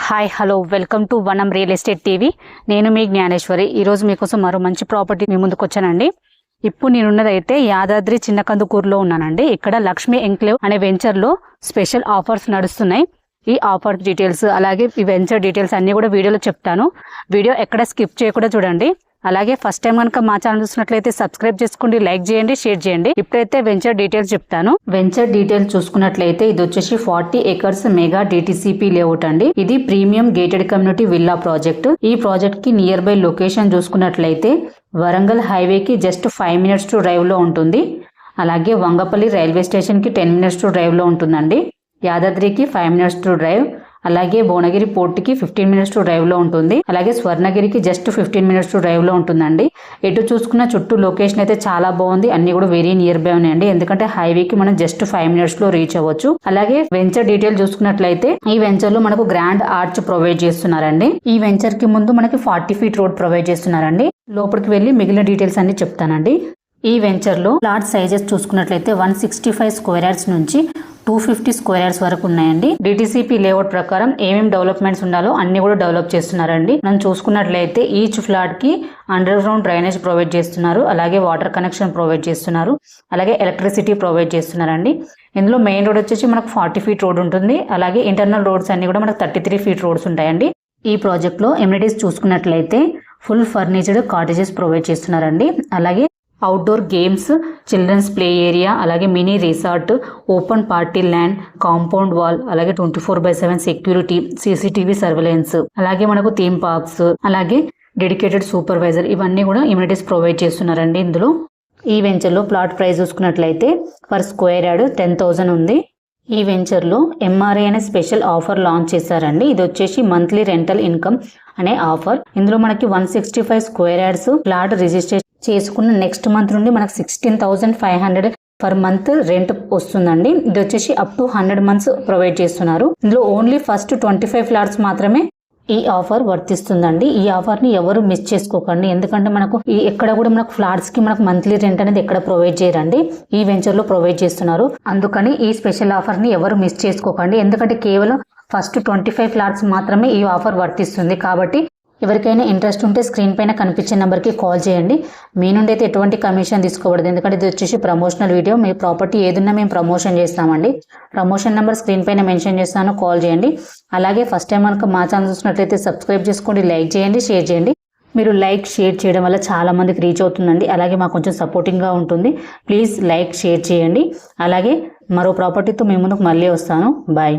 Hi hello welcome to వనం real estate TV. నేను మీ జ్ఞానేశ్వరి. ఈరోజు మీకోసం మరో మంచి ప్రాపర్టీ మీ ముందుకు వచ్చానండి. ఇప్పుడు నేనున్నదైతే యాదాద్రి చిన్నకందుకూరులో ఉన్నానండి. ఇక్కడ లక్ష్మీ ఎంక్లేవ్ అనే వెంచర్లో స్పెషల్ ఆఫర్స్ నడుస్తున్నాయి. ఈ ఆఫర్ డీటెయిల్స్ అలాగే ఈ వెంచర్ డీటెయిల్స్ అన్నీ కూడా వీడియోలో చెప్తాను. వీడియో ఎక్కడ స్కిప్ చేయకుండా చూడండి. అలాగే ఫస్ట్ టైం కనుక మా ఛానల్ చూసినట్లయితే సబ్స్క్రైబ్ చేసుకోండి, లైక్ చేయండి, షేర్ చేయండి. ఇప్పుడైతే వెంచర్ డీటెయిల్స్ చెప్తాను. వెంచర్ డీటెయిల్స్ చూసుకున్నట్లయితే ఇది వచ్చేసి 40 acres మెగా DTCP లేఅవుట్ అండి. ఇది premium gated community villa project. ఈ ప్రాజెక్ట్ కి నియర్ బై లొకేషన్ చూసుకున్నట్లయితే వరంగల్ హైవేకి జస్ట్ 5 minutes టు డ్రైవ్ లో ఉంటుంది. అలాగే వంగపల్లి రైల్వే స్టేషన్ కి 10 minutes టు డ్రైవ్ లో ఉంటుందండి. యాదాద్రికి 5 minutes టు డ్రైవ్, అలాగే భువనగిరి పోర్టుకి 15 minutes టు డ్రైవ్ లో ఉంటుంది. అలాగే స్వర్ణగిరికి జస్ట్ 15 minutes టు డ్రైవ్ లో ఉంటుందండి. ఎటు చూసుకున్న చుట్టూ లొకేషన్ అయితే చాలా బాగుంది. అన్ని కూడా వెరీ నియర్ బై ఉన్నాయండి. ఎందుకంటే హైవేకి మనం జస్ట్ 5 minutes లో రీచ్ అవ్వచ్చు. అలాగే వెంచర్ డీటెయిల్ చూసుకున్నట్లయితే ఈ వెంచర్ లో మనకు గ్రాండ్ ఆర్చ్ ప్రొవైడ్ చేస్తున్నారండి. ఈ వెంచర్ కి ముందు మనకి 40 feet రోడ్ ప్రొవైడ్ చేస్తున్నారండి. లోపలికి వెళ్లి మిగిలిన డీటెయిల్స్ అన్ని చెప్తానండి. ఈ వెంచర్ లో ప్లాట్ సైజెస్ చూసుకున్నట్లయితే 165 square yards నుంచి 250 square yards వరకు ఉన్నాయండి. DTCP లేఅవుట్ ప్రకారం ఏమేమి డెవలప్మెంట్స్ ఉండాలో అన్ని కూడా డెవలప్ చేస్తున్నారండి. మనం చూసుకున్నట్లయితే ఈచ్ ఫ్లాట్ కి అండర్ గ్రౌండ్ డ్రైనేజ్ ప్రొవైడ్ చేస్తున్నారు. అలాగే వాటర్ కనెక్షన్ ప్రొవైడ్ చేస్తున్నారు. అలాగే ఎలక్ట్రిసిటీ ప్రొవైడ్ చేస్తున్నారండి. ఇందులో మెయిన్ రోడ్ వచ్చేసి మనకు 40 feet రోడ్ ఉంటుంది. అలాగే ఇంటర్నల్ రోడ్స్ అన్ని కూడా మనకు 33 feet రోడ్స్ ఉంటాయండి. ఈ ప్రాజెక్ట్ లో ఎమ్యూనిటీస్ చూసుకున్నట్లయితే ఫుల్ ఫర్నిచర్డ్ కాటేజెస్ ప్రొవైడ్ చేస్తున్నారండి. అలాగే outdoor games, children's play area, అలాగే mini resort, open party land, compound wall, అలాగే 24/7 సెక్యూరిటీ, CCTV సర్వేలెన్స్, అలాగే మనకు థీమ్ పార్క్స్, అలాగే డెడికేటెడ్ సూపర్వైజర్, ఇవన్నీ కూడా ఇమ్యూనిటీస్ ప్రొవైడ్ చేస్తున్నారండి. ఇందులో ఈ వెంచర్ లో ప్లాట్ ప్రైస్ చూసుకున్నట్లయితే పర్ స్క్వేర్ యార్డ్ 10,000 ఉంది. ఈ వెంచర్ లో MRA అనే స్పెషల్ ఆఫర్ లాంచ్ చేశారండి. ఇది వచ్చేసి మంత్లీ రెంటల్ ఇన్కమ్ అనే ఆఫర్. ఇందులో మనకి 165 square yards ఫ్లాట్ రిజిస్ట్రేషన్ చేసుకున్న నెక్స్ట్ మంత్ నుండి మనకు 16,500 పర్ మంత్ రెంట్ వస్తుందండి. ఇది వచ్చేసి అప్ టు 100 months ప్రొవైడ్ చేస్తున్నారు. ఇందులో ఓన్లీ ఫస్ట్ 25 ఫ్లాట్స్ మాత్రమే ఈ ఆఫర్ వర్తిస్తుందండి. ఈ ఆఫర్ ని ఎవరు మిస్ చేసుకోకండి. ఎందుకంటే మనకు ఎక్కడ కూడా మనకు ఫ్లాట్స్ కి మనకు మంత్లీ రెంట్ అనేది ఎక్కడ ప్రొవైడ్ చేయరండి. ఈ వెంచర్ లో ప్రొవైడ్ చేస్తున్నారు. అందుకని ఈ స్పెషల్ ఆఫర్ ని ఎవరు మిస్ చేసుకోకండి. ఎందుకంటే కేవలం ఫస్ట్ 25 ఫ్లాట్స్ మాత్రమే ఈ ఆఫర్ వర్తిస్తుంది. కాబట్టి ఎవరికైనా ఇంట్రెస్ట్ ఉంటే స్క్రీన్ పైన కనిపించే నెంబర్కి కాల్ చేయండి. మీ నుండి అయితే ఎటువంటి కమిషన్ తీసుకోకూడదు. ఎందుకంటే ఇది వచ్చేసి ప్రమోషనల్ వీడియో. మీ ప్రాపర్టీ ఏదున్నా మేము ప్రమోషన్ చేస్తామండి. ప్రమోషన్ నెంబర్ స్క్రీన్ పైన మెన్షన్ చేస్తాను, కాల్ చేయండి. అలాగే ఫస్ట్ టైం కనుక మా ఛానల్ చూసినట్లయితే సబ్స్క్రైబ్ చేసుకోండి, లైక్ చేయండి, షేర్ చేయండి. మీరు లైక్ షేర్ చేయడం వల్ల చాలా మందికి రీచ్ అవుతుందండి. అలాగే మాకు కొంచెం సపోర్టింగ్గా ఉంటుంది. ప్లీజ్ లైక్ షేర్ చేయండి. అలాగే మరో ప్రాపర్టీతో మీ ముందుకు మళ్ళీ వస్తాను. బాయ్.